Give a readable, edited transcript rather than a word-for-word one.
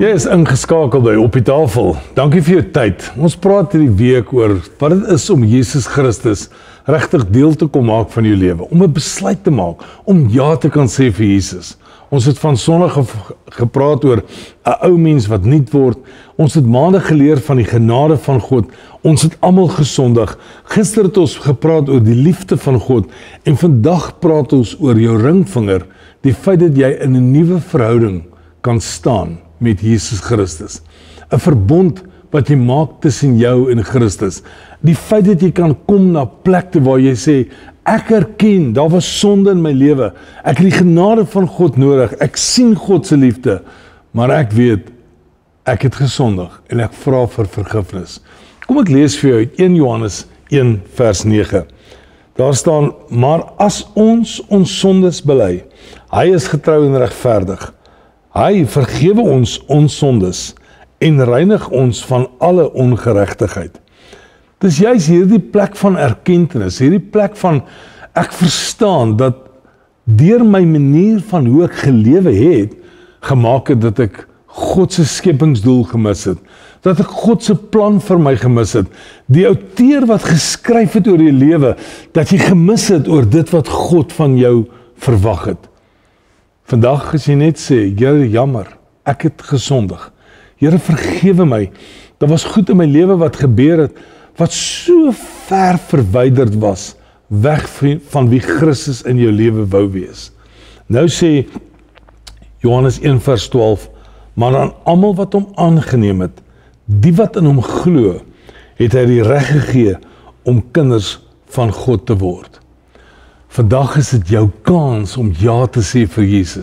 Jy is ingeskakel by Op die Tafel. Dankie vir jou tyd. Ons praat hierdie week oor wat dit is om Jesus Christus regtig deel te kom maak van jou lewe, om 'n besluit te maak, om ja te kan sê vir Jesus. Ons het van Sondag gepraat oor 'n ou mens wat nuut word. Ons het maande geleer van die genade van God. Ons het almal gesondig. Gister het ons gepraat oor die liefde van God en vandag praat ons oor jou ringvinger, die feit dat jy in 'n nuwe verhouding kan staan met Jesus Christus. 'n Verbond wat jy maak tussen jou en Christus. Die feit dat jy kan kom na plekte waar jy sê, ek erken, daar was sonde in my lewe. Ek het die genade van God nodig. Ek sien God se liefde, maar ek weet, ek het gesondig en ek vra vir vergifnis. Kom ek lees vir jou uit 1 Johannes 1 vers 9. Daar staan, maar as ons sondes bely, hy is getrou en regverdig. Hy vergewe ons sondes en reinig ons van alle ongeregtigheid. Dis juist hierdie plek van erkentenis, hierdie plek van ek verstaan dat deur my manier van hoe ek gelewe het, gemaak het dat ek God se skepingsdoel gemis het, dat ek God se plan vir my gemis het, die outeur wat geskryf het oor die lewe, dat jy gemis het oor dit wat God van jou verwag het. Vandag as jy net sê, Here, jammer, ek het gesondig. Here, vergewe my. Daar was goed in my lewe wat gebeur het, wat so ver verwyderd was, weg van wie Christus in jou lewe wou wees. Nou sê Johannes 1 vers 12, maar aan almal wat hom aangeneem het, die wat in hom glo, het hy die reg gegee om kinders van God te word. Vandag is dit jou kans om ja te sê vir Jesus.